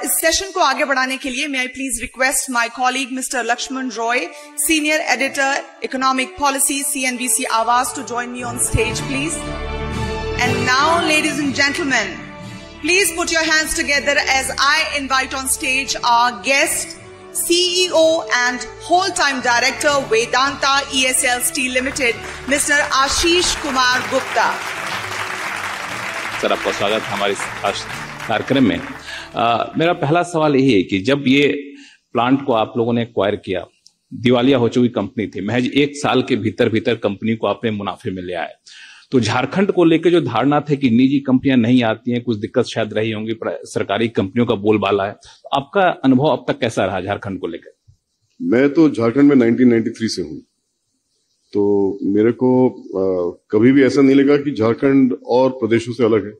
इस सेशन को आगे बढ़ाने के लिए may I please request my colleague Mr. Lakshman Roy, Senior Editor, Economic Policy, CNBC Awaaz, to join me on stage, please. And now, ladies and gentlemen, please put your hands together as I invite on stage our guest, CEO and whole-time director, Vedanta ESL Steel Limited, Mr. Ashish Kumar Gupta. Sir, आपका स्वागत है हमारे खास कार्यक्रम में। मेरा पहला सवाल यही है कि जब ये प्लांट को आप लोगों ने एक्वायर किया, दिवालिया हो चुकी कंपनी थी, महज 1 साल के भीतर कंपनी को आपने मुनाफे में ले आए, तो झारखंड को लेकर जो धारणा थे कि निजी कंपनियां नहीं आती हैं, कुछ दिक्कत शायद रही होंगी, सरकारी कंपनियों का बोलबाला है, तो आपका अनुभव अब तक कैसा रहा झारखंड को लेकर? मैं तो झारखंड में 1993 से हूँ, तो मेरे को कभी भी ऐसा नहीं लगा कि झारखंड और प्रदेशों से अलग है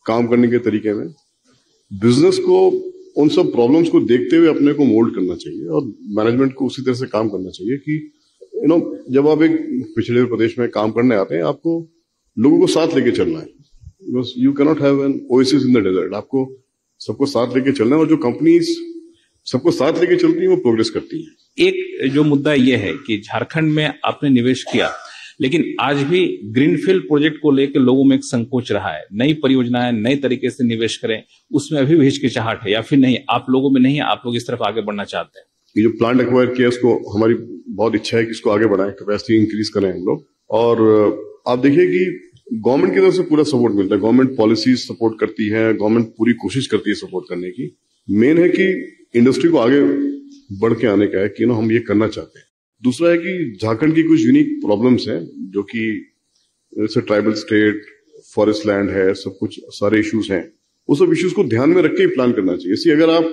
काम करने के तरीके में। बिजनेस को उन सब प्रॉब्लम्स को देखते हुए अपने को मोल्ड करना चाहिए और मैनेजमेंट को उसी तरह से काम करना चाहिए कि जब आप एक पिछड़े प्रदेश में काम करने आते हैं, आपको लोगों को साथ लेके चलना है। You can not have an oasis in the desert. आपको सबको साथ लेके चलना है और जो कंपनीज सबको साथ लेके चलती हैं वो प्रोग्रेस करती हैं। एक जो मुद्दा यह है कि झारखंड में आपने निवेश किया, लेकिन आज भी ग्रीनफील्ड प्रोजेक्ट को लेकर लोगों में एक संकोच रहा है। नई परियोजनाएं नए तरीके से निवेश करें, उसमें अभी भी हिचकिचाहट है, या फिर नहीं, आप लोगों में नहीं है, आप लोग इस तरफ आगे बढ़ना चाहते हैं? ये जो प्लांट एक्वायर किया, उसको हमारी बहुत इच्छा है कि इसको आगे बढ़ाएं, कैपेसिटी इंक्रीज करें हम लोग। और आप देखिए कि गवर्नमेंट की तरफ से पूरा सपोर्ट मिलता है, गवर्नमेंट पॉलिसीज सपोर्ट करती है, गवर्नमेंट पूरी कोशिश करती है सपोर्ट करने की। मेन है कि इंडस्ट्री को आगे बढ़ के आने का है कि हम ये करना चाहते हैं। दूसरा है कि झारखंड की कुछ यूनिक प्रॉब्लम्स हैं, जो कि जैसे ट्राइबल स्टेट, फॉरेस्ट लैंड है, सब कुछ सारे इश्यूज हैं। वो सब इश्यूज को ध्यान में रख के ही प्लान करना चाहिए। इसलिए अगर आप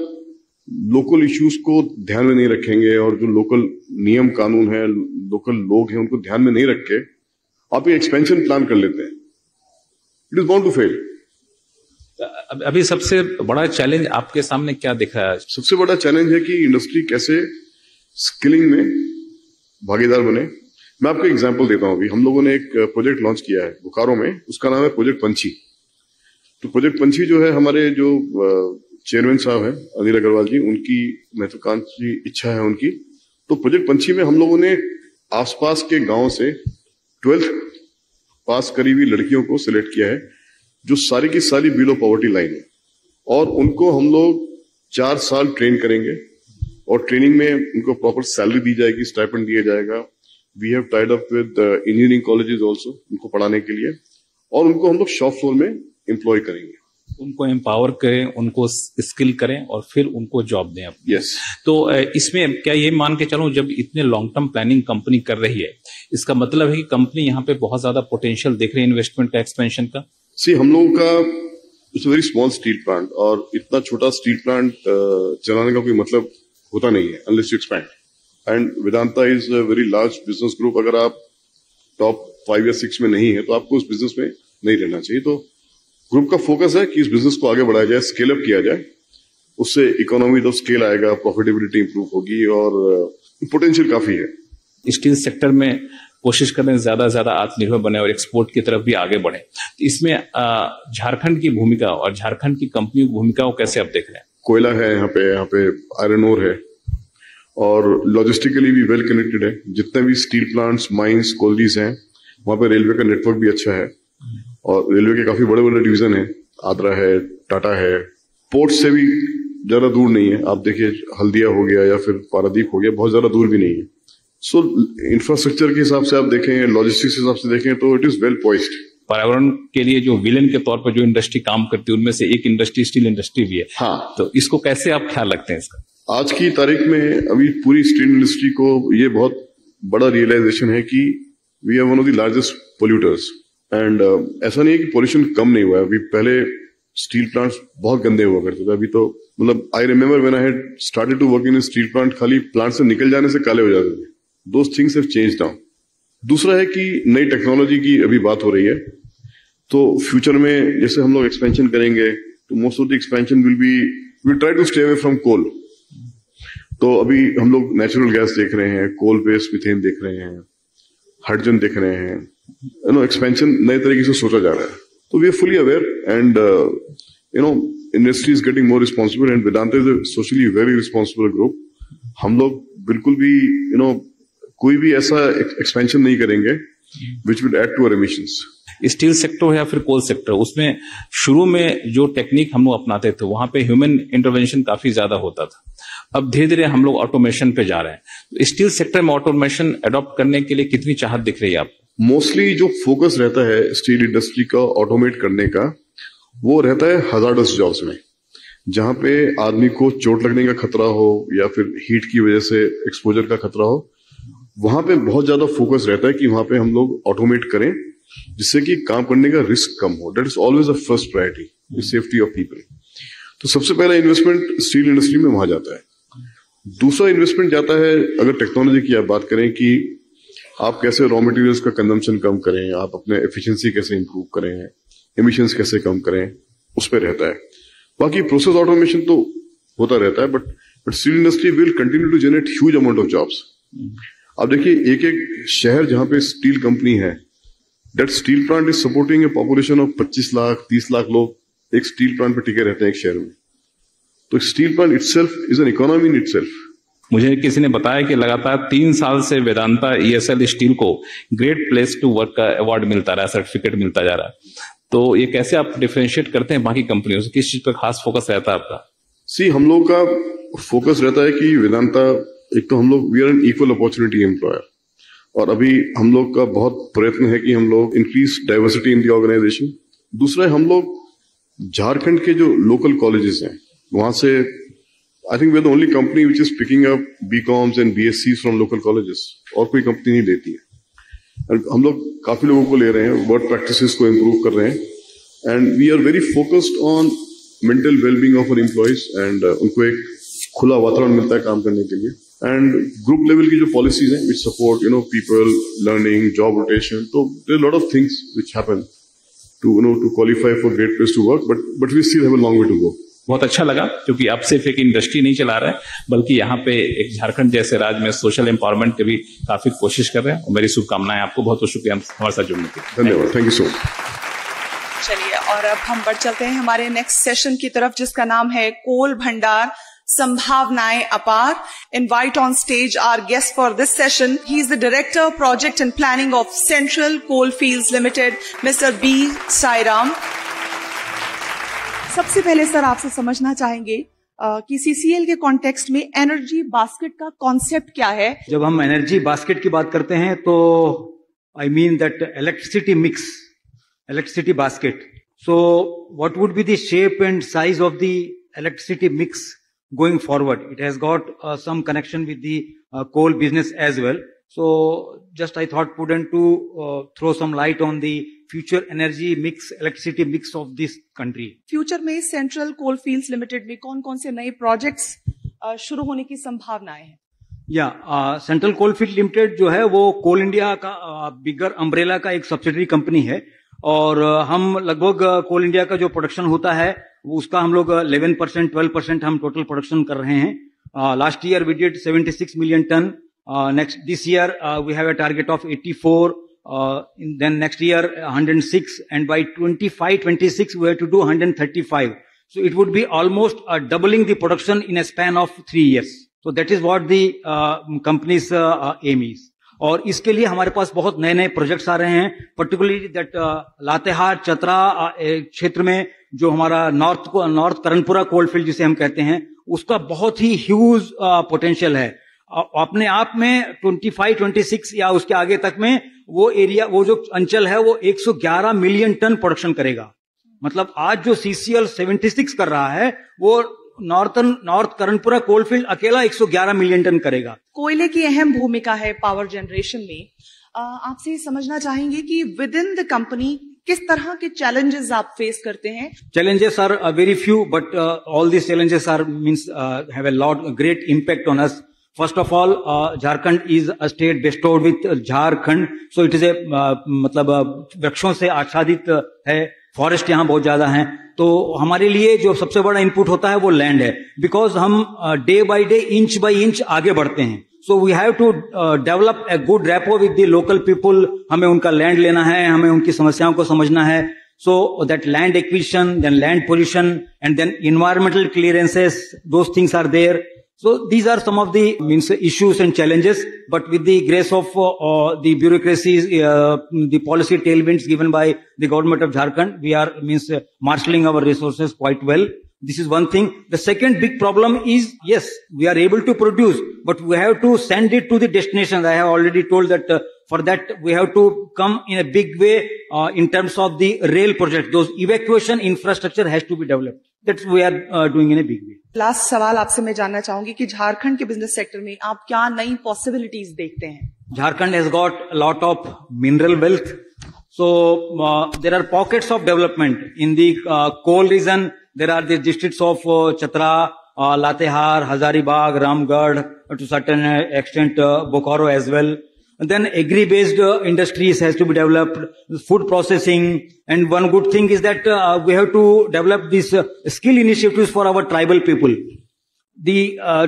लोकल इश्यूज को ध्यान में नहीं रखेंगे और जो लोकल नियम कानून है, लोकल लोग हैं, उनको ध्यान में नहीं रख के आप ये एक्सपेंशन प्लान कर लेते हैं, it is bound to fail. अभी सबसे बड़ा चैलेंज आपके सामने क्या दिख रहा है? सबसे बड़ा चैलेंज है कि इंडस्ट्री कैसे स्किलिंग में भागीदार बने। मैं आपको एग्जांपल देता हूं। अभी हम लोगों ने एक प्रोजेक्ट लॉन्च किया है बोकारो में, उसका नाम है प्रोजेक्ट पंछी। तो प्रोजेक्ट पंछी जो है, हमारे जो चेयरमैन साहब हैं अनिल अग्रवाल जी, उनकी महत्वाकांक्षी इच्छा है उनकी। तो प्रोजेक्ट पंछी में हम लोगों ने आसपास के गांव से 12th पास करी हुई लड़कियों को सिलेक्ट किया है, जो सारी की सारी बिलो पॉवर्टी लाइन है, और उनको हम लोग 4 साल ट्रेन करेंगे और ट्रेनिंग में उनको प्रॉपर सैलरी दी जाएगी, स्टाइपेंड दिया जाएगा। We have tied up with engineering colleges also उनको पढ़ाने के लिए, और उनको हम लोग शॉप फ्लोर में एम्प्लॉय करेंगे। उनको एम्पावर करें, उनको स्किल करें और फिर उनको जॉब दें। यस। तो इसमें क्या ये मान के चलूं, जब इतने लॉन्ग टर्म प्लानिंग कंपनी कर रही है, इसका मतलब है कि कंपनी यहाँ पे बहुत ज्यादा पोटेंशियल देख रही है इन्वेस्टमेंट का, एक्सपेंशन का? हम लोगों का it's very small steel plant, और इतना छोटा स्टील प्लांट चलाने का कोई मतलब होता नहीं है unless you expand. And Vedanta is a very large business group. अगर आप टॉप 5 या 6 में नहीं है तो आपको उस बिजनेस में नहीं रहना चाहिए। तो ग्रुप का फोकस है कि इस बिजनेस को आगे बढ़ाया जाए, स्केल अप किया जाए, उससे इकोनॉमी ऑफ स्केल आएगा, प्रॉफिटेबिलिटी इंप्रूव होगी, और पोटेंशियल काफी है। स्टील सेक्टर में कोशिश करें ज्यादा से ज्यादा आत्मनिर्भर बने और एक्सपोर्ट की तरफ भी आगे बढ़े। इसमें झारखंड की भूमिका और झारखंड की कंपनियों की भूमिका को कैसे आप देख रहे हैं? कोयला है यहाँ पे आयरन ओर है, और लॉजिस्टिकली भी वेल कनेक्टेड है। जितने भी स्टील प्लांट्स, माइंस, कोल्डीज हैं, वहां पे रेलवे का नेटवर्क भी अच्छा है, और रेलवे के काफी बड़े बड़े डिवीजन है, आद्रा है, टाटा है। पोर्ट से भी ज्यादा दूर नहीं है। आप देखिए हल्दिया हो गया या फिर पारादीप हो गया, बहुत ज्यादा दूर भी नहीं है। सो इंफ्रास्ट्रक्चर के हिसाब से आप देखें, लॉजिस्टिक्स के हिसाब से देखें, तो इट इज वेल पॉइज्ड। पर्यावरण के लिए जो विलेन के तौर पर जो इंडस्ट्री काम करती है, उनमें से एक इंडस्ट्री स्टील इंडस्ट्री भी है। हाँ, तो इसको कैसे आप ख्याल रखते हैं इसका? आज की तारीख में अभी पूरी स्टील इंडस्ट्री को ये बहुत बड़ा रियलाइजेशन है कि we are one of the largest polluters. And ऐसा नहीं है कि पोल्यूशन कम नहीं हुआ है। अभी पहले स्टील प्लांट्स बहुत गंदे हुआ करते थे, अभी तो मतलब I remember when I had started to work in steel plant, खाली प्लांट से निकल जाने से काले हो जाते थे। Those things have changed now. दूसरा है कि नई टेक्नोलॉजी की अभी बात हो रही है, तो फ्यूचर में जैसे हम लोग एक्सपेंशन करेंगे, तो most of the expansion will try to stay away from coal. तो अभी हम लोग नेचुरल गैस देख रहे हैं, कोल बेस्ड मीथेन देख रहे हैं, हाइड्रोजन देख रहे हैं, एक्सपेंशन नए तरीके से सोचा जा रहा है। तो we are fully aware, and industry is getting more responsible and Vedanta is a socially very responsible group. हम लोग बिल्कुल भी कोई भी ऐसा expansion नहीं करेंगे which will add to our emissions. Steel sector हो या फिर कोल सेक्टर, उसमें शुरू में जो टेक्निक हम लोग अपनाते थे वहां पे ह्यूमन इंटरवेंशन काफी ज्यादा होता था. अब धीरे धीरे हम लोग ऑटोमेशन पे जा रहे हैं. स्टील सेक्टर में ऑटोमेशन अडॉप्ट करने के लिए कितनी चाहत दिख रही है आपको? मोस्टली जो फोकस रहता है स्टील इंडस्ट्री का ऑटोमेट करने का, वो रहता है हजार्डस जॉब्स में, जहां पे आदमी को चोट लगने का खतरा हो या फिर हीट की वजह से एक्सपोजर का खतरा हो. वहां पे बहुत ज्यादा फोकस रहता है कि वहां पे हम लोग ऑटोमेट करें जिससे कि काम करने का रिस्क कम हो. That is always a first priority, safety of people. तो सबसे पहला इन्वेस्टमेंट स्टील इंडस्ट्री में वहां जाता है. दूसरा इन्वेस्टमेंट जाता है, अगर टेक्नोलॉजी की आप बात करें कि आप कैसे रॉ मटेरियल्स का कंजम्पशन कम करें, आप अपने एफिशिएंसी कैसे इंप्रूव करें, एमिशंस कैसे कम करें, उस पर रहता है. बाकी प्रोसेस ऑटोमेशन तो होता रहता है, but steel industry will continue to generate huge amount of jobs. अब देखिए, एक एक शहर जहां पे स्टील कंपनी है, that steel plant is supporting a population of 25 lakh 30 lakh लोग एक स्टील प्लांट पे टिके रहते हैं एक शहर में. तो steel plant itself is an economy in itself. मुझे किसी ने बताया कि लगातार 3 साल से वेदांता ESL स्टील को ग्रेट प्लेस टू वर्क का अवार्ड मिलता रहा है, सर्टिफिकेट मिलता जा रहा है. तो ये कैसे आप डिफरेंशिएट करते हैं बाकी कंपनियों से? किस चीज पर खास फोकस रहता है आपका? हम लोग का फोकस रहता है कि वेदांता, एक तो हम लोग we are an equal opportunity employer, और अभी हम लोग का बहुत प्रयत्न है कि हम लोग increase diversity in the organization. दूसरा है, हम लोग झारखंड के जो लोकल कॉलेजेस हैं वहां से, I think we are the only company which is picking up BComs and BScs from local colleges. और कोई कंपनी नहीं लेती है. हम लोग काफी लोगों को ले रहे हैं, वर्क प्रैक्टिसेस को इम्प्रूव कर रहे हैं, and we are very focused on mental wellbeing of our employees, and उनको एक खुला वातावरण मिलता है काम करने के लिए. एंड ग्रुप लेवल की जो पॉलिसीज हैं which support people learning, job rotation, तो there lot of things which happen to qualify for great place to work, but we still have a long way to go. बहुत अच्छा लगा, क्योंकि आप सिर्फ एक इंडस्ट्री नहीं चला रहे हैं, बल्कि यहाँ पे एक झारखंड जैसे राज्य में सोशल एम्पावरमेंट की भी काफी कोशिश कर रहे हैं. और मेरी शुभकामनाएं आपको. बहुत बहुत शुक्रिया हमारे साथ जुड़ने के लिए. धन्यवाद. Thank you so much. चलिए, और अब हम बढ़ चलते हैं हमारे नेक्स्ट सेशन की तरफ, जिसका नाम है कोल भंडार संभावनाएं अपार. Invite on stage our guest for this session. He is the Director, Project and Planning of Central Coalfields Limited, Mr. B. Sairam. सबसे पहले सर आपसे समझना चाहेंगे कि CCL के कॉन्टेक्स्ट में एनर्जी बास्केट का कॉन्सेप्ट क्या है? जब हम एनर्जी बास्केट की बात करते हैं तो I mean that electricity mix, electricity basket. So what would be the shape and size of the electricity mix going forward? It has got some connection with the coal business as well. So just I thought prudent to throw some light on the future energy mix, electricity mix of this country. Future में central coalfields limited में कौन-कौन से नए projects शुरू होने की संभावनाएं हैं? सेंट्रल कोलफील्ड लिमिटेड जो है वो कोल इंडिया का बिगर अम्ब्रेला का एक सब्सिडरी कंपनी है, और हम लगभग कोल इंडिया का जो प्रोडक्शन होता है उसका हम लोग 11% 12% हम टोटल प्रोडक्शन कर रहे हैं. Last year we did 76 million ton. This year we have a target of 84. Then next year 106, and by 25-26 we have to do 135. So it would be almost doubling the production in a span of 3 years. So that is what the company's aim is. और इसके लिए हमारे पास बहुत नए नए projects आ रहे हैं, particularly that Latehar Chatra क्षेत्र में जो हमारा नॉर्थ करणपुरा कोलफील्ड जिसे हम कहते हैं, उसका बहुत ही ह्यूज पोटेंशियल है. अपने आप में 25-26 या उसके आगे तक में वो एरिया, वो जो अंचल है वो 111 मिलियन टन प्रोडक्शन करेगा. मतलब आज जो CCL 76 कर रहा है वो नॉर्थ करणपुरा कोलफील्ड अकेला 111 मिलियन टन करेगा. कोयले की अहम भूमिका है पावर जनरेशन में. आपसे समझना चाहेंगे कि विद इन द कंपनी किस तरह के चैलेंजेस आप फेस करते हैं? Challenges are very few, but all these challenges are have a great impact on us. First of all, Jharkhand is a state bestowed with Jharkhand, so it is a मतलब वृक्षों से आच्छादित है, forest यहाँ बहुत ज्यादा हैं, तो हमारे लिए जो सबसे बड़ा इनपुट होता है वो लैंड है. बिकॉज हम day by day, inch by inch आगे बढ़ते हैं. So we have to develop a good rapport with the local people. हमें उनका लैंड लेना है, हमें उनकी समस्याओं को समझना है. So that land acquisition, then land position, and then environmental clearances, those things are there. So these are some of the issues and challenges, but with the grace of the bureaucracies, the policy tailwinds given by the government of Jharkhand, we are marshalling our resources quite well. This is one thing. The second big problem is, yes, we are able to produce, but we have to send it to the destinations. I have already told that for that we have to come in a big way in terms of the rail project. Those evacuation infrastructure has to be developed. That we are doing in a big way. Last सवाल आपसे मैं जानना चाहूंगी कि झारखंड के business sector में आप क्या नई पॉसिबिलिटीज देखते हैं? Jharkhand has got a lot of mineral wealth. So there are pockets of development in the coal region. There are the districts of Chatra, Latehar, Hazaribagh, Ramgarh, to certain extent Bokaro as well. And then agri-based industries has to be developed, food processing, and one good thing is that we have to develop these skill initiatives for our tribal people.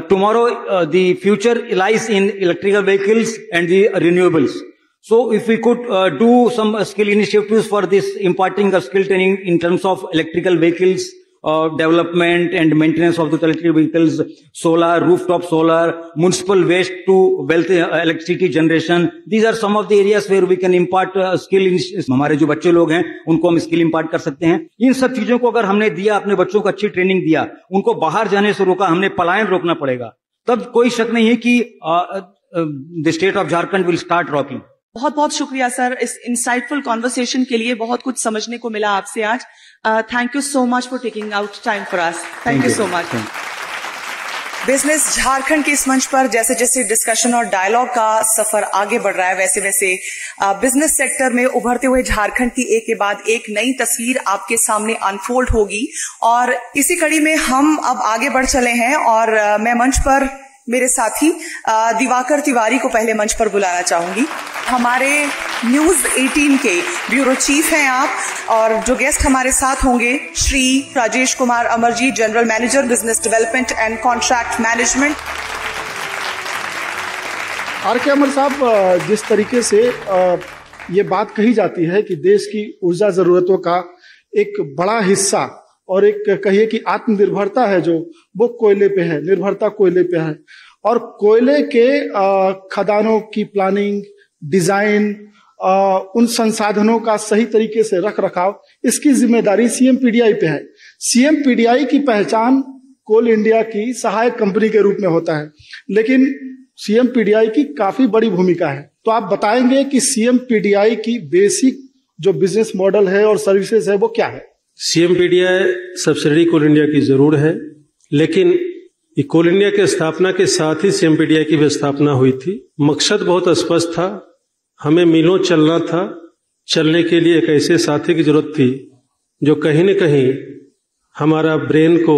Tomorrow the future lies in electrical vehicles and the renewables. So if we could do some skill initiatives for this, imparting a skill training in terms of electrical vehicles, development and maintenance of the electric vehicles, solar, rooftop solar, municipal waste to wealth electricity generation. These are some of the areas where we can impart skill. हमारे जो बच्चे लोग हैं उनको हम skill impart कर सकते हैं. इन सब चीजों को अगर हमने दिया, अपने बच्चों को अच्छी ट्रेनिंग दिया, उनको बाहर जाने से रोका, हमने पलायन रोकना पड़ेगा, तब कोई शक नहीं है कि the state of Jharkhand will start rocking. बहुत बहुत शुक्रिया सर इस इंसाइटफुल कॉन्वर्सेशन के लिए. बहुत कुछ समझने को मिला आपसे आज. Thank you so much for taking out time for us. Thank you so much. Business Jharkhand के इस मंच पर जैसे जैसे डिस्कशन और डायलॉग का सफर आगे बढ़ रहा है, वैसे वैसे बिजनेस सेक्टर में उभरते हुए झारखंड की एक के बाद एक नई तस्वीर आपके सामने अनफोल्ड होगी. और इसी कड़ी में हम अब आगे बढ़ चले हैं और मैं मंच पर मेरे साथी दिवाकर तिवारी को पहले मंच पर बुलाना चाहूंगी. हमारे न्यूज 18 के ब्यूरो चीफ हैं आप, और जो गेस्ट हमारे साथ होंगे Shri Rajesh Kumar Amarji, general manager business development and contract management. R K Amar साहब, जिस तरीके से ये बात कही जाती है कि देश की ऊर्जा जरूरतों का एक बड़ा हिस्सा और एक कहिए कि आत्मनिर्भरता है जो वो कोयले पे है, निर्भरता कोयले पे है, और कोयले के खदानों की प्लानिंग, डिजाइन, उन संसाधनों का सही तरीके से रख रखाव, इसकी जिम्मेदारी सीएमपीडीआई पे है. सीएमपीडीआई की पहचान कोल इंडिया की सहायक कंपनी के रूप में होता है, लेकिन सीएमपीडीआई की काफी बड़ी भूमिका है. तो आप बताएंगे कि सीएमपीडीआई की बेसिक जो बिजनेस मॉडल है और सर्विसेज है वो क्या है? सीएमपीडीआई सब्सिडरी कोल इंडिया की जरूर है, लेकिन कोल इंडिया की स्थापना के साथ ही सीएमपीडीआई की भी स्थापना हुई थी. मकसद बहुत स्पष्ट था, हमें मिलों चलना था. चलने के लिए एक ऐसे साथी की जरूरत थी जो कहीं न कहीं हमारा ब्रेन को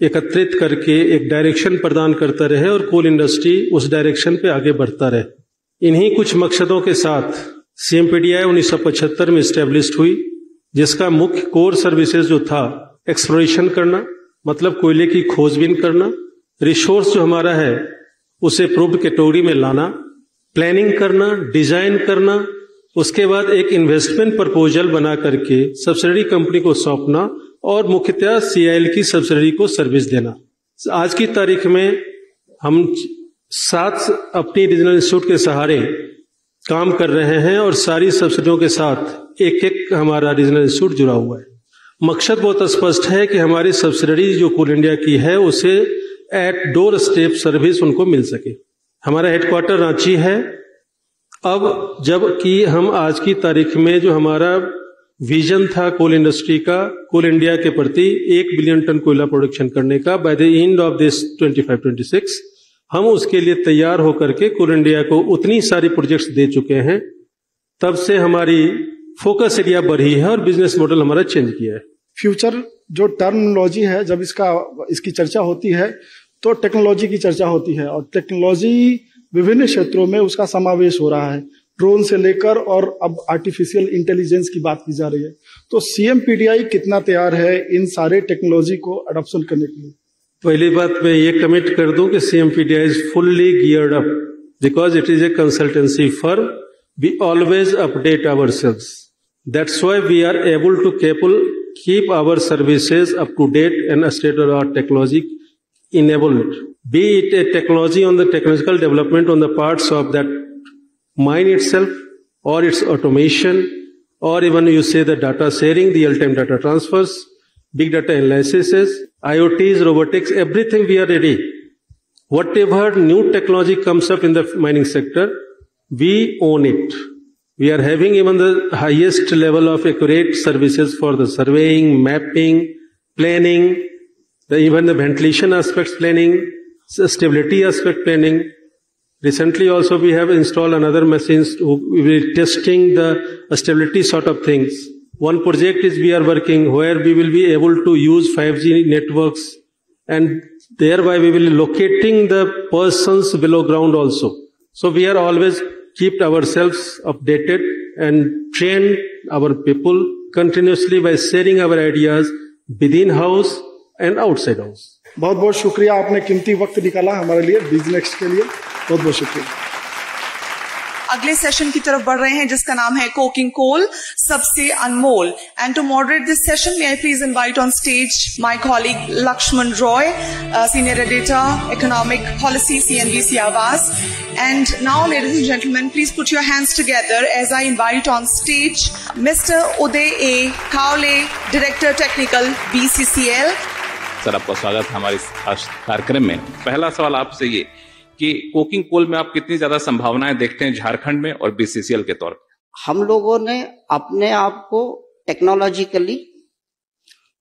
एकत्रित करके एक डायरेक्शन प्रदान करता रहे और कोल इंडस्ट्री उस डायरेक्शन पे आगे बढ़ता रहे. इन्हीं कुछ मकसदों के साथ सीएमपीडीआई 1975 में स्टैब्लिश्ड हुई, जिसका मुख्य कोर सर्विसेज जो था एक्सप्लोरेशन करना, मतलब कोयले की खोजबीन करना, रिसोर्स जो हमारा है उसे प्रूव्ड कैटेगरी में लाना, प्लानिंग करना, डिजाइन करना, उसके बाद एक इन्वेस्टमेंट प्रपोजल बना करके सब्सिडरी कंपनी को सौंपना और मुख्यतः सीआईएल की सब्सिडरी को सर्विस देना. आज की तारीख में हम 7 अपनी रीजनल इंस्टीट्यूट के सहारे काम कर रहे हैं और सारी सब्सिडियों के साथ एक एक हमारा रीजनल इंस्टीट्यूट जुड़ा हुआ है. मकसद बहुत स्पष्ट है कि हमारी सब्सिडरी जो कोल इंडिया की है उसे एट डोर स्टेप सर्विस उनको मिल सके. हमारा हेडक्वार्टर रांची है. अब जबकि हम आज की तारीख में जो हमारा विजन था कोल इंडस्ट्री का, कोल इंडिया के प्रति 1 बिलियन टन कोयला प्रोडक्शन करने का by the end of this 25-26, हम उसके लिए तैयार होकर के कोल इंडिया को उतनी सारी प्रोजेक्ट्स दे चुके हैं. तब से हमारी फोकस एरिया बढ़ी है और बिजनेस मॉडल हमारा चेंज किया है. फ्यूचर जो टर्मिनोलॉजी है, जब इसकी चर्चा होती है तो टेक्नोलॉजी की चर्चा होती है, और टेक्नोलॉजी विभिन्न क्षेत्रों में उसका समावेश हो रहा है, ड्रोन से लेकर और अब आर्टिफिशियल इंटेलिजेंस की बात की जा रही है. तो सीएमपीडीआई कितना तैयार है इन सारे टेक्नोलॉजी को अडॉप्शन करने के लिए? पहली बात मैं ये कमिट कर दूं कि CMPDI is fully geared up because it is a consultancy firm. We always update ourselves. That's why we are able to keep our services up to date and state-of-the-art technology enabled. Be it a technology on the technological development on the parts of that mine itself, or its automation, or even you say the data sharing, the real-time data transfers, big data analysis, IoTs, robotics, everything we are ready. Whatever new technology comes up in the mining sector, we own it. We are having even the highest level of accurate services for the surveying, mapping, planning, even the ventilation aspects planning, stability aspect planning. Recently also we have installed another machines to be testing the stability sort of things. One project is we are working where we will be able to use 5G networks, and thereby we will be locating the persons below ground also. So we are always keep ourselves updated and train our people continuously by sharing our ideas within house and outside house. बहुत बहुत शुक्रिया, आपने कीमती वक्त निकाला हमारे लिए business के लिए, बहुत बहुत शुक्रिया। अगले सेशन की तरफ बढ़ रहे हैं जिसका नाम है कोकिंग कोल, सबसे अनमोल। And to moderate this session may I please invite on stage my colleague Lakshman Roy, senior editor economic policy CNBC Awaaz. And now, ladies and gentlemen, please put your hands together as I invite on stage Mr. Uday A. Kawle, Director Technical, BCCL. Sir, आपका स्वागत है हमारे इस खास कार्यक्रम में। पहला सवाल आपसे ये कि कोकिंग कोल में आप कितनी ज्यादा संभावनाएं देखते हैं झारखंड में और BCCL के तौर पे? हम लोगों ने अपने आप को टेक्नोलॉजिकली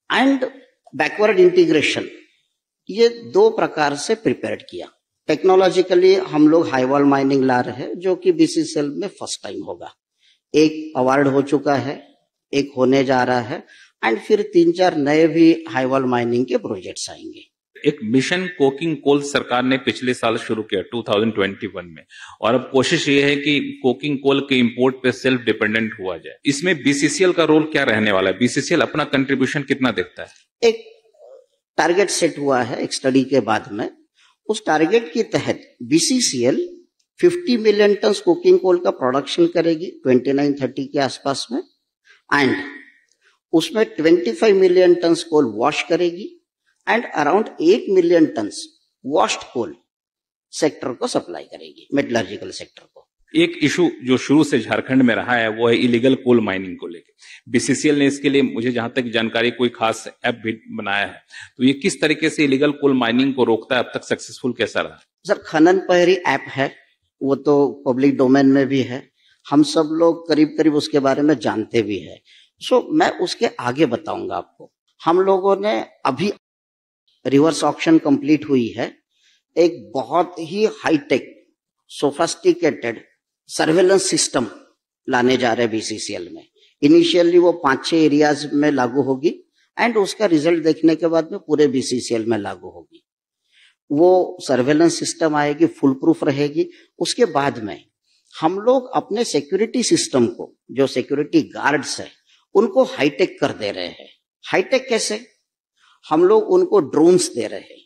एंड बैकवर्ड इंटीग्रेशन ये दो प्रकार से प्रिपेयर किया। टेक्नोलॉजिकली हम लोग हाई वॉल माइनिंग ला रहे हैं जो कि BCCL में फर्स्ट टाइम होगा। एक अवार्ड हो चुका है, एक होने जा रहा है, एंड फिर 3-4 नए भी हाई वॉल माइनिंग के प्रोजेक्ट्स आएंगे। एक मिशन कोकिंग कोल सरकार ने पिछले साल शुरू किया 2021 में, और अब कोशिश ये है कि कोकिंग कोल के इंपोर्ट पे सेल्फ डिपेंडेंट हुआ जाए। इसमें BCCL का रोल क्या रहने वाला है? BCCL अपना कंट्रीब्यूशन कितना देखता है? एक टारगेट सेट हुआ है एक स्टडी के बाद में। उस टारगेट के तहत BCCL 50 million ton coking coal का प्रोडक्शन करेगी 29-30 के आसपास में, एंड उसमें 25 मिलियन टन कोल वॉश करेगी and around 8 million ton washed coal sector को सप्लाई करेगी, मेटलर्जिकल सेक्टर को। एक इशू जो शुरू से झारखंड में रहा है वो है इलीगल कोल माइनिंग को लेकर। BCCL ने इसके लिए मुझे जहां तक जानकारी कोई खास ऐप भी बनाया है, तो ये किस तरीके से इलीगल कोल माइनिंग को रोकता है? अब तक सक्सेसफुल कैसा रहा? सर, खनन पहरी ऐप है, वो तो पब्लिक डोमेन में भी है, हम सब लोग करीब करीब उसके बारे में जानते भी है। सो मैं उसके आगे बताऊंगा आपको। हम लोगों ने अभी रिवर्स ऑक्शन कंप्लीट हुई है, एक बहुत ही हाईटेक सोफिस्टिकेटेड सर्वेलेंस सिस्टम लाने जा रहे हैं BCCL में। इनिशियली वो 5-6 एरियाज में लागू होगी एंड उसका रिजल्ट देखने के बाद में पूरे BCCL में लागू होगी। वो सर्वेलेंस सिस्टम आएगी, फुल प्रूफ रहेगी। उसके बाद में हम लोग अपने सिक्योरिटी सिस्टम को, जो सिक्योरिटी गार्ड्स है, उनको हाईटेक कर दे रहे हैं। हाईटेक कैसे? हम लोग उनको ड्रोन्स दे रहे हैं,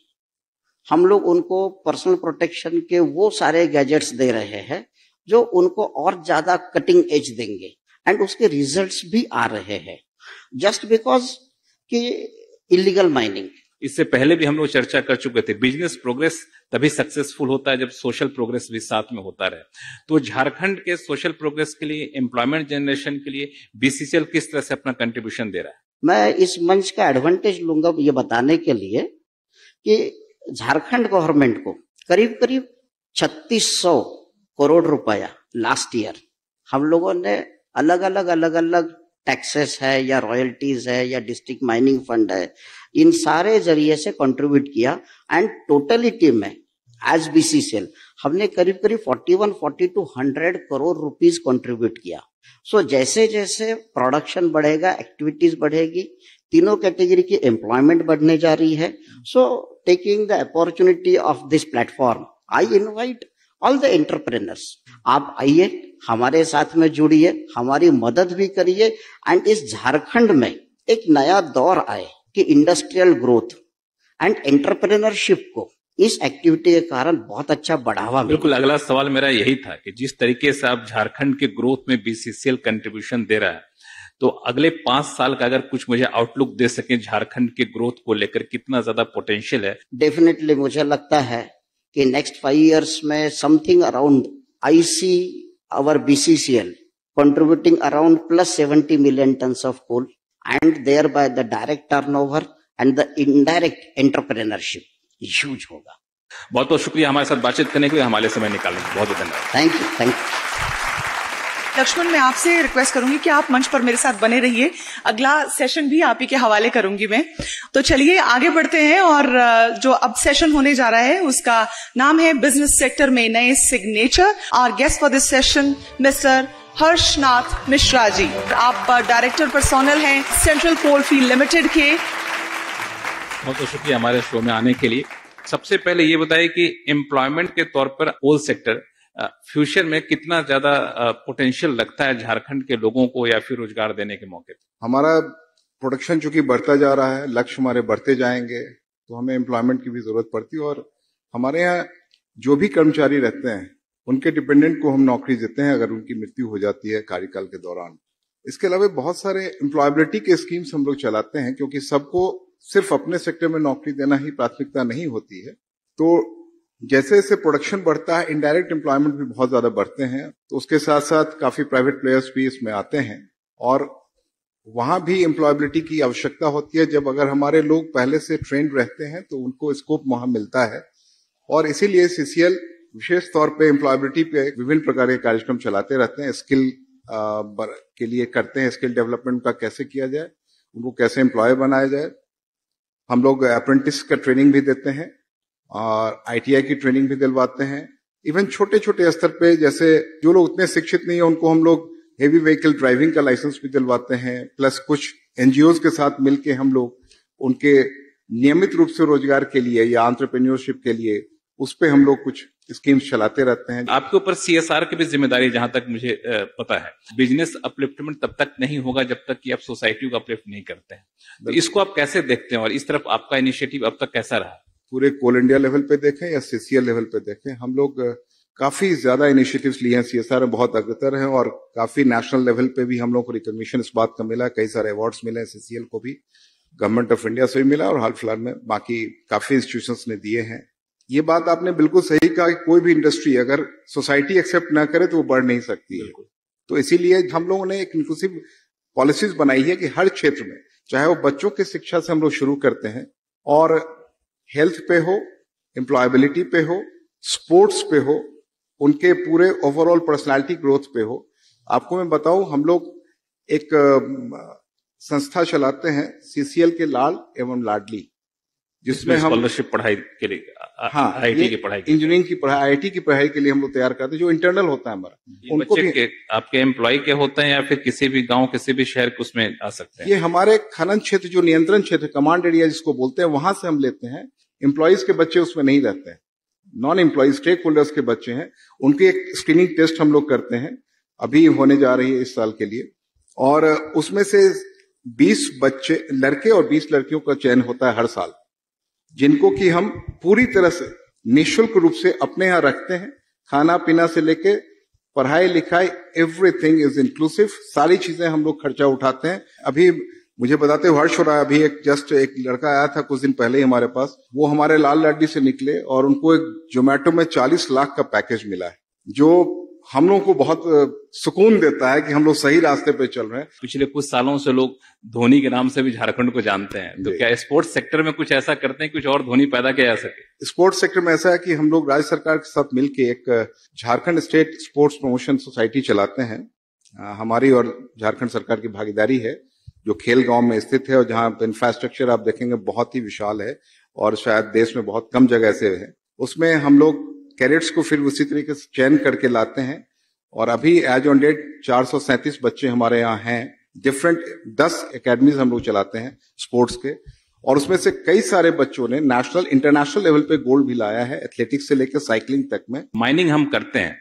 हम लोग उनको पर्सनल प्रोटेक्शन के वो सारे गैजेट्स दे रहे हैं जो उनको और ज्यादा कटिंग एज देंगे, एंड उसके रिजल्ट्स भी आ रहे हैं जस्ट बिकॉज कि इलीगल माइनिंग। इससे पहले भी हम लोग चर्चा कर चुके थे, बिजनेस प्रोग्रेस तभी सक्सेसफुल होता है जब सोशल प्रोग्रेस भी साथ में होता रहे। तो झारखंड के सोशल प्रोग्रेस के लिए, एम्प्लॉयमेंट जनरेशन के लिए BCCL किस तरह से अपना कंट्रीब्यूशन दे रहा है? मैं इस मंच का एडवांटेज लूंगा ये बताने के लिए कि झारखंड गवर्नमेंट को करीब करीब 3600 करोड़ रुपया लास्ट ईयर हम लोगों ने अलग अलग टैक्सेस है या रॉयल्टीज है या डिस्ट्रिक्ट माइनिंग फंड है, इन सारे जरिए से कंट्रीब्यूट किया, एंड टोटलिटी में एज BCCL हमने करीब करीब 41-4200 करोड़ रुपीस कंट्रीब्यूट किया। सो जैसे जैसे प्रोडक्शन बढ़ेगा, एक्टिविटीज बढ़ेगी, तीनों कैटेगरी की एम्प्लॉयमेंट बढ़ने जा रही है। So taking the opportunity of this platform, I invite all the entrepreneurs, आप आइए, हमारे साथ में जुड़िए, हमारी मदद भी करिए, एंड इस झारखंड में एक नया दौर आए कि इंडस्ट्रियल ग्रोथ एंड एंटरप्रेन्योरशिप को इस एक्टिविटी के कारण बहुत अच्छा बढ़ावा मिला। बिल्कुल, अगला सवाल मेरा यही था कि जिस तरीके से आप झारखंड के ग्रोथ में BCCL कंट्रीब्यूशन दे रहा है, तो अगले 5 साल का अगर कुछ मुझे आउटलुक दे सकें झारखंड के ग्रोथ को लेकर, कितना ज्यादा पोटेंशियल है? डेफिनेटली मुझे लगता है कि नेक्स्ट 5 years में something around I see our BCCL contributing around plus 70 million tons of coal, and thereby the direct turnover and the indirect entrepreneurship huge होगा। बहुत बहुत शुक्रिया हमारे साथ बातचीत करने के लिए, हमारे समय निकालने के लिए बहुत बहुत धन्यवाद। Thank you. लक्ष्मण, मैं आपसे रिक्वेस्ट करूंगी कि आप मंच पर मेरे साथ बने रहिए, अगला सेशन भी आप ही के हवाले करूंगी मैं। तो चलिए आगे बढ़ते हैं, और जो अब सेशन होने जा रहा है उसका नाम है बिजनेस सेक्टर में नए signature. Our guest for this session mister Harshnath Mishra ji. आप डायरेक्टर पर्सोनल हैं सेंट्रल कोलफील्ड लिमिटेड के। बहुत बहुत शुक्रिया हमारे शो में आने के लिए। सबसे पहले ये बताइए कि एम्प्लॉयमेंट के तौर पर कोल सेक्टर फ्यूचर में कितना ज्यादा पोटेंशियल लगता है झारखंड के लोगों को, या फिर रोजगार देने के मौके? हमारा प्रोडक्शन चूंकि बढ़ता जा रहा है, लक्ष्य हमारे बढ़ते जाएंगे, तो हमें एम्प्लॉयमेंट की भी जरूरत पड़ती है। और हमारे यहाँ जो भी कर्मचारी रहते हैं उनके डिपेंडेंट को हम नौकरी देते हैं अगर उनकी मृत्यु हो जाती है कार्यकाल के दौरान। इसके अलावा बहुत सारे एम्प्लॉयबिलिटी के स्कीम्स हम लोग चलाते हैं, क्योंकि सबको सिर्फ अपने सेक्टर में नौकरी देना ही प्राथमिकता नहीं होती है। तो जैसे जैसे प्रोडक्शन बढ़ता है, इनडायरेक्ट एम्प्लॉयमेंट भी बहुत ज्यादा बढ़ते हैं, तो उसके साथ साथ काफी प्राइवेट प्लेयर्स भी इसमें आते हैं, और वहां भी एम्प्लॉयबिलिटी की आवश्यकता होती है। जब अगर हमारे लोग पहले से ट्रेंड रहते हैं तो उनको स्कोप वहां मिलता है, और इसीलिए CCL विशेष तौर पे एम्प्लॉयबिलिटी पे विभिन्न प्रकार के कार्यक्रम चलाते रहते हैं। स्किल के लिए करते हैं, स्किल डेवलपमेंट का कैसे किया जाए, उनको कैसे एम्प्लॉय बनाया जाए। हम लोग अप्रेंटिस का ट्रेनिंग भी देते हैं और ITI की ट्रेनिंग भी दिलवाते हैं। इवन छोटे छोटे स्तर पे, जैसे जो लोग उतने शिक्षित नहीं है उनको हम लोग हेवी व्हीकल ड्राइविंग का लाइसेंस भी दिलवाते हैं। प्लस कुछ NGOs के साथ मिलके हम लोग उनके नियमित रूप से रोजगार के लिए या एंटरप्रेन्योरशिप के लिए उस पे हम लोग कुछ स्कीम्स चलाते रहते हैं। आपके ऊपर CSR की भी जिम्मेदारी, जहां तक मुझे पता है। बिजनेस अपलिफ्टमेंट तब तक नहीं होगा जब तक कि आप सोसाइटी को अपलिफ्ट नहीं करते हैं, तो इसको आप कैसे देखते हैं, और इस तरफ आपका इनिशिएटिव अब तक कैसा रहा? पूरे कोल इंडिया लेवल पे देखें या CCL लेवल पे देखें, हम लोग काफी ज्यादा इनिशिएटिव्स लिए हैं। CSR में बहुत अग्रसर हैं, और काफी नेशनल लेवल पे भी हम लोग को रिकॉग्निशन इस बात का मिला। कई सारे अवार्ड्स मिले हैं, CCL को भी गवर्नमेंट ऑफ इंडिया से भी मिला, और हाल फिलहाल में बाकी काफी इंस्टीट्यूशंस ने दिए हैं। ये बात आपने बिल्कुल सही कहा कि कोई भी इंडस्ट्री अगर सोसाइटी एक्सेप्ट ना करे तो वो बढ़ नहीं सकती है। तो इसीलिए हम लोगों ने एक इंक्लूसिव पॉलिसीज बनाई है कि हर क्षेत्र में, चाहे वो बच्चों की शिक्षा से हम लोग शुरू करते हैं, और हेल्थ पे हो, एम्प्लॉयबिलिटी पे हो, स्पोर्ट्स पे हो, उनके पूरे ओवरऑल पर्सनालिटी ग्रोथ पे हो। आपको मैं बताऊं, हम लोग एक संस्था चलाते हैं CCL के लाल एवं लाडली, जिसमें हम स्कॉलरशिप पढ़ाई के लिए, IIT की पढ़ाई, इंजीनियरिंग की पढ़ाई, IIT की पढ़ाई के लिए हम लोग तैयार करते हैं, जो इंटरनल होता है हमारा। उनको भी आपके एम्प्लॉय के होते हैं, या फिर किसी भी गांव, किसी भी शहर के उसमें आ सकते हैं? ये हमारे खनन क्षेत्र, जो नियंत्रण क्षेत्र, कमांड एरिया जिसको बोलते हैं, वहां से हम लेते हैं। एम्प्लॉयज के बच्चे उसमें नहीं रहते हैं, नॉन एम्प्लॉयज स्टेक होल्डर्स के बच्चे हैं। उनके एक स्क्रीनिंग टेस्ट हम लोग करते हैं, अभी होने जा रही है इस साल के लिए, और उसमें से 20 बच्चे लड़के और 20 लड़कियों का चयन होता है हर साल, जिनको कि हम पूरी तरह से निःशुल्क रूप से अपने यहाँ रखते हैं। खाना पीना से लेके पढ़ाई लिखाई, एवरीथिंग इज इंक्लूसिव, सारी चीजें हम लोग खर्चा उठाते हैं। अभी मुझे बताते हुए हर्ष हो रहा है, अभी एक लड़का आया था कुछ दिन पहले ही हमारे पास, वो हमारे लाल लाडली से निकले और उनको एक जोमेटो में 40 लाख का पैकेज मिला है, जो हम लोगों को बहुत सुकून देता है कि हम लोग सही रास्ते पे चल रहे हैं। पिछले कुछ सालों से लोग धोनी के नाम से भी झारखंड को जानते हैं, तो क्या स्पोर्ट्स सेक्टर में कुछ ऐसा करते हैं, कुछ और धोनी पैदा किया जा सके? स्पोर्ट्स सेक्टर में ऐसा है कि हम लोग राज्य सरकार के साथ मिलकर एक Jharkhand state sports promotion society चलाते हैं। हमारी और झारखंड सरकार की भागीदारी है, जो खेल गांव में स्थित है, और जहां इंफ्रास्ट्रक्चर आप देखेंगे बहुत ही विशाल है, और शायद देश में बहुत कम जगह ऐसे है। उसमें हम लोग कैडेट्स को फिर उसी तरीके से चयन करके लाते हैं, और अभी एज ऑन डेट 437 बच्चे हमारे यहाँ हैं। डिफरेंट 10 एकेडमीज हम लोग चलाते हैं स्पोर्ट्स के, और उसमें से कई सारे बच्चों ने नेशनल इंटरनेशनल लेवल पे गोल्ड भी लाया है, एथलेटिक्स से लेकर साइकिलिंग तक में। माइनिंग हम करते हैं,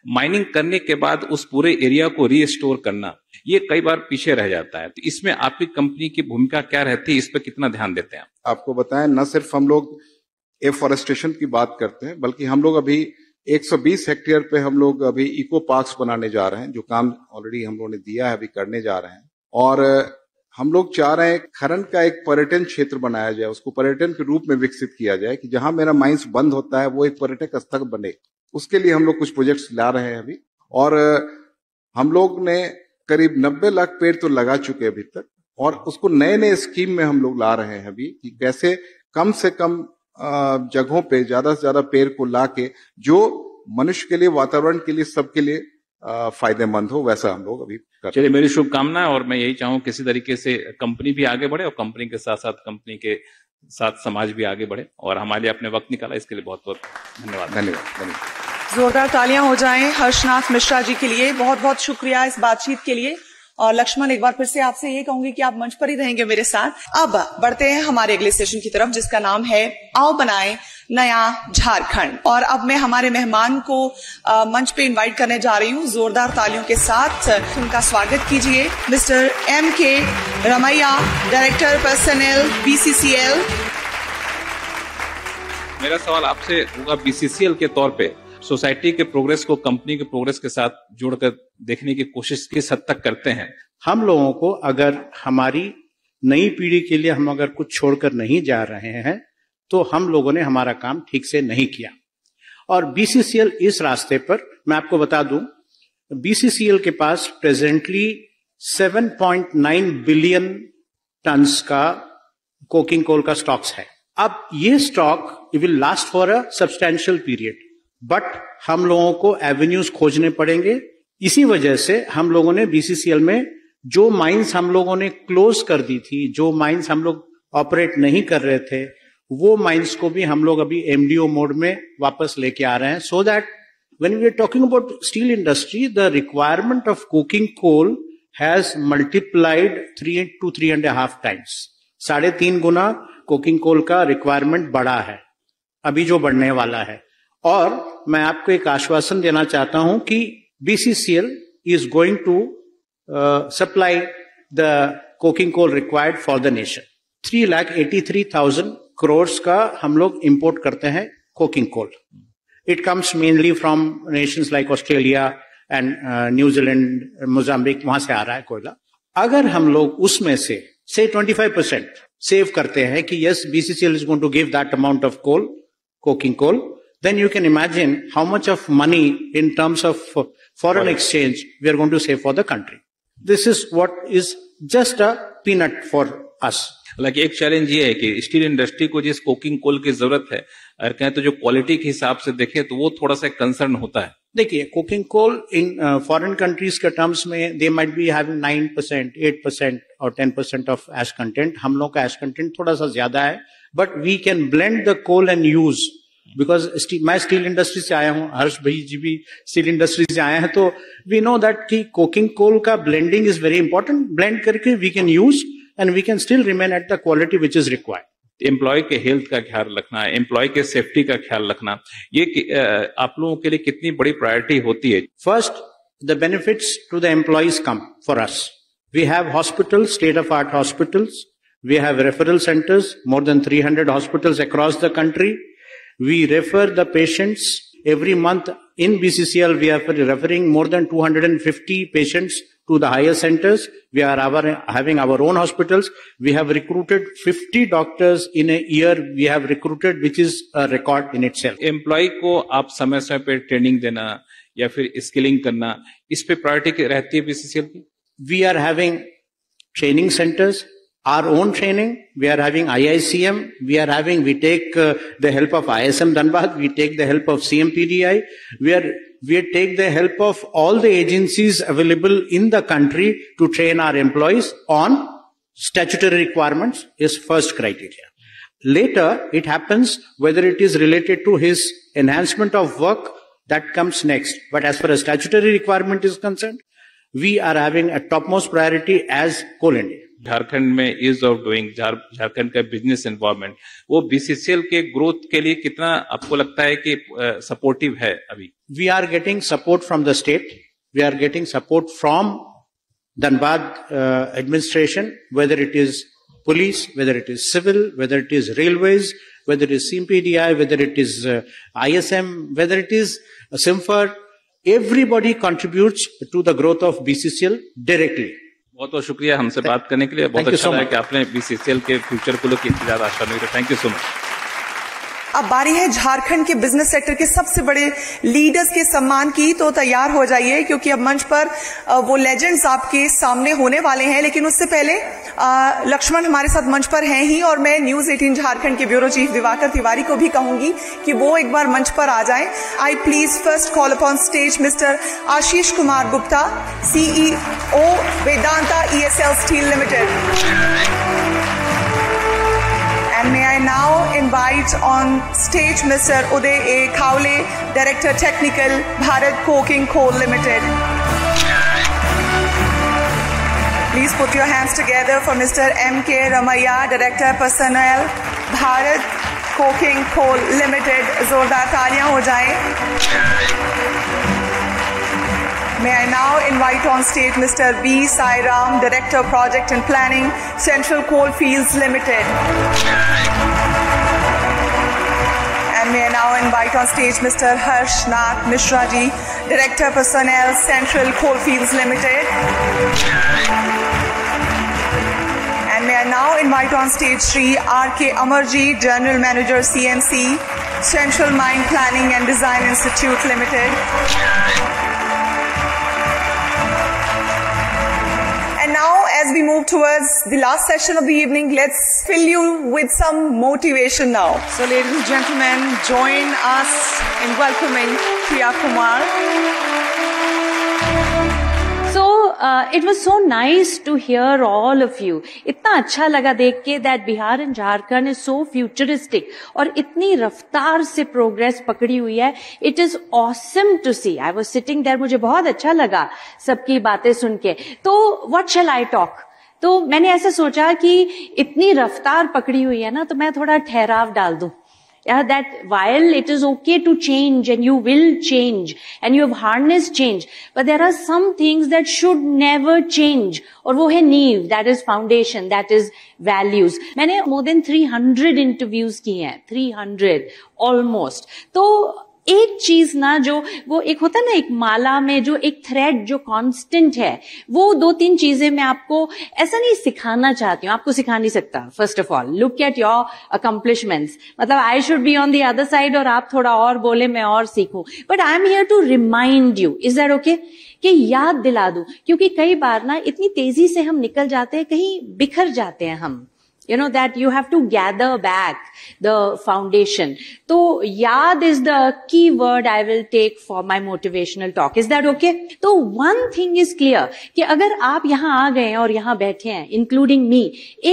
माइनिंग करने के बाद उस पूरे एरिया को रीस्टोर करना, ये कई बार पीछे रह जाता है, तो इसमें आपकी कंपनी की भूमिका क्या रहती है, इस पर कितना ध्यान देते हैं? आपको बताएं, न सिर्फ हम लोग एफॉरेस्टेशन की बात करते हैं, बल्कि हम लोग अभी 120 हेक्टेयर पे हम लोग अभी इको पार्क्स बनाने जा रहे हैं, जो काम ऑलरेडी हम लोगों ने दिया है, अभी करने जा रहे हैं। और हम लोग चाह रहे हैं खरन का एक पर्यटन क्षेत्र बनाया जाए, उसको पर्यटन के रूप में विकसित किया जाए कि जहां मेरा माइंस बंद होता है वो एक पर्यटक स्थल बने। उसके लिए हम लोग कुछ प्रोजेक्ट्स ला रहे हैं अभी, और हम लोग ने करीब 90 लाख पेड़ तो लगा चुके अभी तक, और उसको नए नए स्कीम में हम लोग ला रहे हैं अभी कि कैसे कम से कम जगहों पे ज्यादा से ज्यादा पेड़ को ला के जो मनुष्य के लिए, वातावरण के लिए, सबके लिए फायदेमंद हो, वैसा हम लोग अभी कर। चलिए, मेरी शुभकामनाएं, और मैं यही चाहूँ किसी तरीके से कंपनी भी आगे बढ़े और कंपनी के साथ साथ कंपनी के साथ समाज भी आगे बढ़े, और हमारे लिए अपने वक्त निकाला, इसके लिए बहुत बहुत धन्यवाद। धन्यवाद। जोरदार तालियां हो जाएं हर्षनाथ मिश्रा जी के लिए। बहुत बहुत शुक्रिया इस बातचीत के लिए। और लक्ष्मण, एक बार फिर से आपसे ये कहूंगी कि आप मंच पर ही रहेंगे मेरे साथ। अब बढ़ते हैं हमारे अगले सेशन की तरफ, जिसका नाम है आओ बनाएं नया झारखंड। और अब मैं हमारे मेहमान को मंच पे इनवाइट करने जा रही हूँ। जोरदार तालियों के साथ उनका स्वागत कीजिए mister M.K. Ramaiah, director personnel, BCCL। मेरा सवाल आपसे होगा, BCCL के तौर पे सोसाइटी के प्रोग्रेस को कंपनी के प्रोग्रेस के साथ जोड़कर देखने की कोशिश किस हद तक करते हैं? हम लोगों को अगर हमारी नई पीढ़ी के लिए हम अगर कुछ छोड़कर नहीं जा रहे हैं तो हम लोगों ने हमारा काम ठीक से नहीं किया। और BCCL इस रास्ते पर, मैं आपको बता दूं, BCCL के पास प्रेजेंटली 7.9 बिलियन टन्स का कोकिंग कोल का स्टॉक्स है। अब ये stock will last for a substantial period, but हम लोगों को एवेन्यूज खोजने पड़ेंगे। इसी वजह से हम लोगों ने BCCL में जो माइंस हम लोगों ने क्लोज कर दी थी, जो माइंस हम लोग ऑपरेट नहीं कर रहे थे, वो माइंस को भी हम लोग अभी MDO मोड में वापस लेके आ रहे हैं, so that when we are talking about steel industry, the requirement of cooking coal has multiplied 3 to 3.5 times। 3.5 गुना कुकिंग कोल का रिक्वायरमेंट बढ़ा है, अभी जो बढ़ने वाला है। और मैं आपको एक आश्वासन देना चाहता हूं कि BCCL is going to supply the coking coal required for the nation. 3,83,000 crore का हम लोग इंपोर्ट करते हैं coking coal. It comes mainly from nations like Australia and New Zealand, Mozambique, वहां से आ रहा है कोयला। अगर हम लोग उसमें से 25% सेव करते हैं कि yes, BCCL is going to give that amount of coal, coking coal, then you can imagine how much of money in terms of foreign exchange we are going to save for the country. This is what is just a peanut for us. हालांकि एक challenge ये है कि steel industry को जिस coking coal की जरूरत है, अगर कहें तो जो क्वालिटी के हिसाब से देखें तो वो थोड़ा सा कंसर्न होता है। देखिए, cooking coal in foreign countries के टर्म्स में दे माइट बी हैविंग 9%, 8% और 10% ऑफ एश कंटेंट। हम लोग का एश कंटेंट थोड़ा सा ज्यादा है, but we can blend the coal and use, because मैं स्टील इंडस्ट्री से आया हूं, हर्ष भाई जी भी स्टील इंडस्ट्री से आए हैं, तो वी नो दैट कि कोकिंग कोल का blending is very important. Blend करके we can use and we can still remain at the quality which is required. Employee के हेल्थ का ख्याल रखना, एम्प्लॉय के सेफ्टी का ख्याल रखना, ये आप लोगों के लिए कितनी बड़ी प्रायोरिटी होती है? First, the benefits to the employees come for us. We have hospitals, state of art hospitals, we have referral centres, more than 300 hospitals across the country. We refer the patients every month. In BCCL, we are referring more than 250 patients to the higher centers. We are having our own hospitals. We have recruited 50 doctors in a year. We have recruited, which is a record in itself. Employee को आप समय समय पे training देना या फिर skilling करना, इस पे प्रायोरिटी रहती है BCCL की? We are having training centers. Our own training, we are having IICM, we take the help of ISM Dhanbad, we take the help of CMPDI, we take the help of all the agencies available in the country to train our employees on statutory requirements is first criteria. Later, it happens whether it is related to his enhancement of work, that comes next. But as far as statutory requirement is concerned, we are having a topmost priority as Coal India. Jharkhand में ease of doing, Jharkhand का business environment, वो BCCL के growth के लिए कितना आपको लगता है कि सपोर्टिव है अभी? We are getting support from the state, we are getting support from Dhanbad administration, whether it is police, whether it is civil, whether it is railways, whether it is CMPDI, whether it is ISM, whether it is SIMFER. Everybody contributes to the growth of BCCL directly. बहुत बहुत शुक्रिया हमसे बात करने के लिए। बहुत अच्छा लगा कि आपने बीसीसीएल के फ्यूचर को लेकर इतनी ज्यादा आशा नहीं रखी। Thank you so much. अब बारी है झारखंड के बिजनेस सेक्टर के सबसे बड़े लीडर्स के सम्मान की, तो तैयार हो जाइए क्योंकि अब मंच पर वो लेजेंड्स आपके सामने होने वाले हैं। लेकिन उससे पहले लक्ष्मण हमारे साथ मंच पर हैं ही, और मैं न्यूज 18 झारखंड के ब्यूरो चीफ दिवाकर तिवारी को भी कहूंगी कि वो एक बार मंच पर आ जाएं। I please first call upon stage mister Ashish Kumar Gupta, CEO Vedanta ESL Steel Limited. And may I now invite on stage Mr. Uday A. Khawle, Director Technical, Bharat Coking Coal Limited. Please put your hands together for Mr. M.K. Ramaiya, Director Personnel, Bharat Coking Coal Limited. जोरदार तालियां हो जाएं। May I now invite on stage Mr. B. Sai Ram, Director Project and Planning, Central Coalfields Limited. And may I now invite on stage Mr. Harsh Nath Mishra ji, Director Personnel, Central Coalfields Limited. And may I now invite on stage Shri R.K. Amarji, General Manager CMC, Central Mine Planning and Design Institute Limited. As we move towards the last session of the evening, let's fill you with some motivation now. So ladies and gentlemen, join us in welcoming Priya Kumar. It was so nice to hear all of you. इतना अच्छा लगा देख के that Bihar and Jharkhand is so futuristic और इतनी रफ्तार से progress पकड़ी हुई है. It is awesome to see. I was sitting there, मुझे बहुत अच्छा लगा सबकी बातें सुन के. तो what shall I talk? तो मैंने ऐसा सोचा कि इतनी रफ्तार पकड़ी हुई है ना, तो मैं थोड़ा ठहराव डाल दूं. Yeah, that while it is okay to change and you will change and you have harnessed change, but there are some things that should never change. और वो है नींव, that is foundation, that is values. मैंने more than 300 interviews किए हैं, 300 almost. तो एक चीज ना, जो वो एक होता है ना, एक माला में जो एक थ्रेड जो कांस्टेंट है, वो 2-3 चीजें मैं आपको ऐसा नहीं सिखाना चाहती हूँ, आपको सिखा नहीं सकता. First of all look at your accomplishments, मतलब I should be on the other side और आप थोड़ा और बोले, मैं और सीखूं. But I am here to remind you, is that okay, कि याद दिला दूं, क्योंकि कई बार ना इतनी तेजी से हम निकल जाते हैं, कहीं बिखर जाते हैं हम. You know that you have to gather back the foundation. So yaad is the key word I will take for my motivational talk. Is that okay? So one thing is clear कि अगर आप यहाँ आ गए हैं और यहाँ बैठे हैं, including me,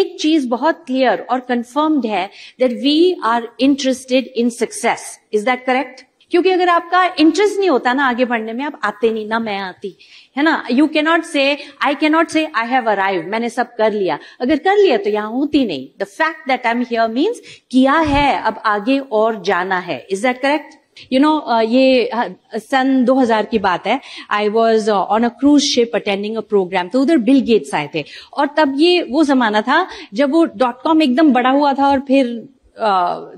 एक चीज बहुत clear और confirmed है that we are interested in success. Is that correct? क्योंकि अगर आपका इंटरेस्ट नहीं होता ना आगे बढ़ने में, आप आते नहीं, ना मैं आती, है ना. You cannot say, I cannot say I have arrived, मैंने सब कर लिया. अगर कर लिया तो यहाँ होती नहीं. The fact that I am here means किया है, अब आगे और जाना है. Is that correct? You know, ये सन 2000 की बात है. I was on a cruise ship attending a programme, तो उधर बिल गेट्स आए थे. और तब ये वो जमाना था जब वो .com एकदम बड़ा हुआ था और फिर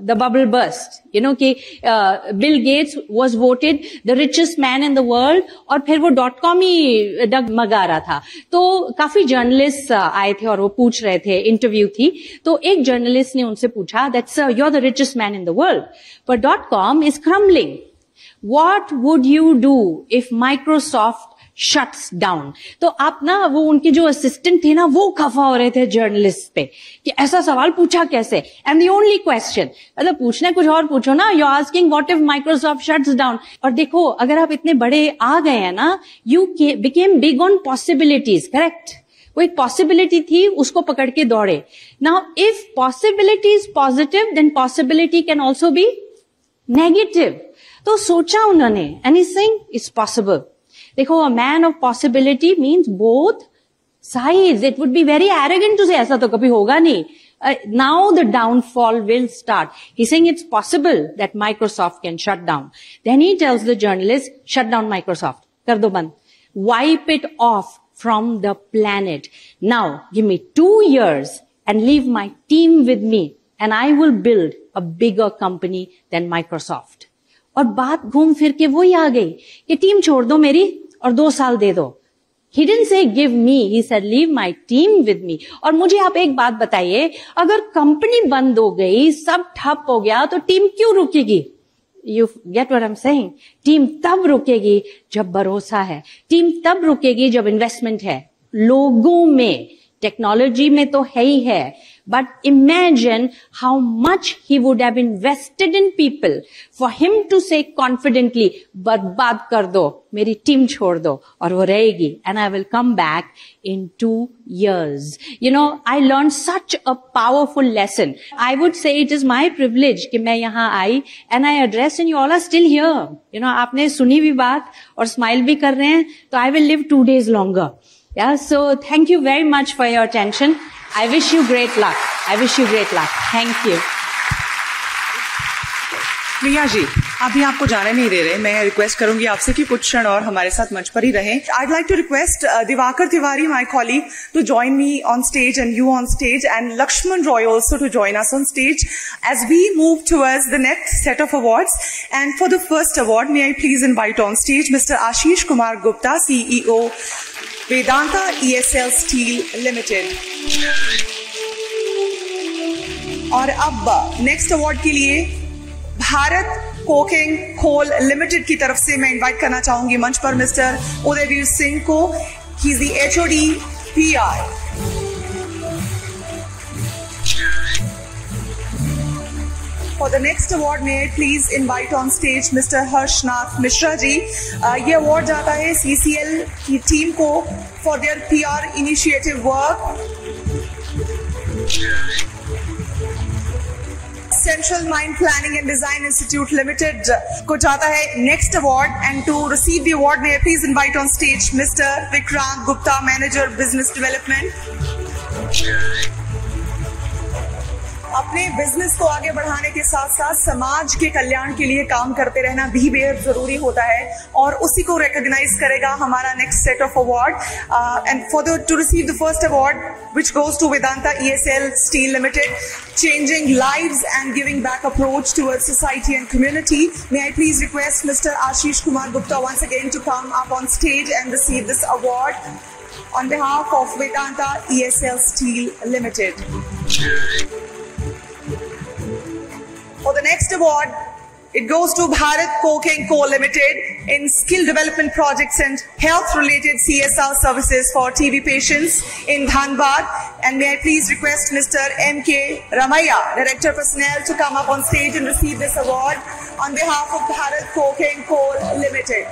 the bubble burst, you know, कि Bill Gates was voted the richest man in the world, और फिर वो .com ही डगमगा रहा था. तो काफी जर्नलिस्ट आए थे और वो पूछ रहे थे, इंटरव्यू थी. तो एक जर्नलिस्ट ने उनसे पूछा that sir, you're the richest man in the world, but .com is crumbling. What would you do if Microsoft shuts down? तो आप ना, वो उनके जो असिस्टेंट थे ना, वो खफा हो रहे थे जर्नलिस्ट पे कि ऐसा सवाल पूछा कैसे. एंड द ओनली क्वेश्चन, मतलब पूछना कुछ और पूछो ना, you asking what if Microsoft shuts down. और देखो, अगर आप इतने बड़े आ गए हैं ना, you became big on possibilities. Correct? वो एक पॉसिबिलिटी थी, उसको पकड़ के दौड़े. Now if possibility is positive, then possibility can also be negative. तो सोचा उन्होंने, and he saying it's possible. देखो, a man of possibility means both sides. It would be very arrogant to say ऐसा तो कभी होगा नहीं. Now the downfall will start. He's saying it's possible that Microsoft can shut down. Then he tells the journalist, shut down Microsoft. कर दो बंद. Wipe it off from the planet. Now give me 2 years and leave my team with me and I will build a bigger company than Microsoft. और बात घूम फिर के वही आ गई कि टीम छोड़ दो मेरी और 2 साल दे दो. He didn't say give me, he said leave my team with me. और मुझे आप एक बात बताइए, अगर कंपनी बंद हो गई, सब ठप हो गया, तो टीम क्यों रुकेगी? You get what I'm saying? Team तब रुकेगी जब भरोसा है, टीम तब रुकेगी जब इन्वेस्टमेंट है, लोगों में, टेक्नोलॉजी में तो है ही है, but imagine how much he would have invested in people for him to say confidently, बर्बाद कर दो, मेरी टीम छोड़ दो, और वो रहेगी, and I will come back in 2 years. You know, I learned such a powerful lesson. I would say it is my privilege कि मैं यहाँ आई and I address and you all are still here. You know, आपने सुनी भी बात और smile भी कर रहे हैं, तो I will live 2 days longer. Yeah, so thank you very much for your attention. I wish you great luck. I wish you great luck. Thank you. Priya ji, अभी आपको जाने नहीं दे रहे, मैं रिक्वेस्ट करूंगी आपसे कि कुछ क्षण और हमारे साथ मंच पर ही रहें. I'd like to request Diwakar Tiwari, my colleague, to join me on stage and you on stage, and Lakshman Roy also to join us on stage as we move towards the next set of awards. And for the first award, may I please invite on stage Mr. Ashish Kumar Gupta, CEO, Vedanta ESL Steel Limited. और अब next award के लिए Bharat coking coal limited की तरफ से मैं invite करना चाहूंगी मंच पर मिस्टर उदयवीर सिंह को. He is the HOD PR. For the next award, may I please invite on stage Mr. Harshnath Mishra ji. ये award जाता है CCL की टीम को for their PR initiative work. Central Mine Planning and Design Institute Limited को जाता है next award, and to receive the award, may I please invite on stage Mr. Vikrant Gupta, Manager Business Development. अपने business को आगे बढ़ाने के साथ साथ समाज के कल्याण के लिए काम करते रहना भी बेहद जरूरी होता है, और उसी को रिकॉग्नाइज करेगा हमारा next set of award. And for to receive the first award which goes to Vedanta ESL Steel Limited, changing lives and giving back approach towards society and community. May I please request Mr. Ashish Kumar Gupta once again to come up on stage and receive this award on behalf of Vedanta ESL Steel Limited. For the next award, it goes to Bharat Coking Coal Limited in skill development projects and health-related CSR services for TB patients in Dhanbad. And may I please request Mr. M.K. Ramaiah, Director Personnel, to come up on stage and receive this award on behalf of Bharat Coking Coal Limited.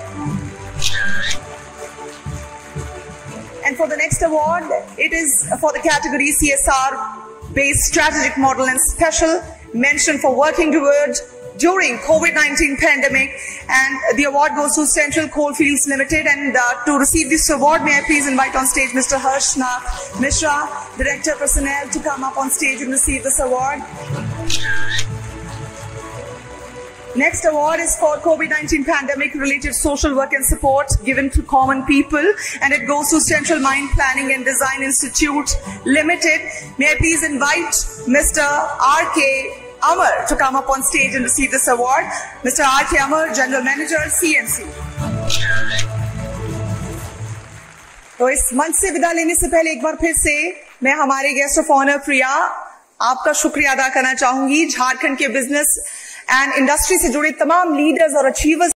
And for the next award, it is for the category CSR-based strategic model and special mention for working towards during COVID-19 pandemic, and the award goes to Central Coalfields Limited. And to receive this award, may I please invite on stage Mr. Harshnath Mishra, Director Personnel, to come up on stage and receive this award. Next award is for COVID-19 pandemic related social work and support given to common people, and it goes to Central Mine Planning and Design Institute Limited. May I please invite Mr. R.K. Amar to come up on stage and receive this award. Mr. R.K. Amar, General Manager, CMC. तो इस मंच से विदा लेने से पहले एक बार फिर से मैं हमारे गेस्ट ऑफ ऑनर प्रिया आपका शुक्रिया अदा करना चाहूंगी. झारखंड के बिजनेस एंड इंडस्ट्री से जुड़े तमाम लीडर्स और अचीवर्स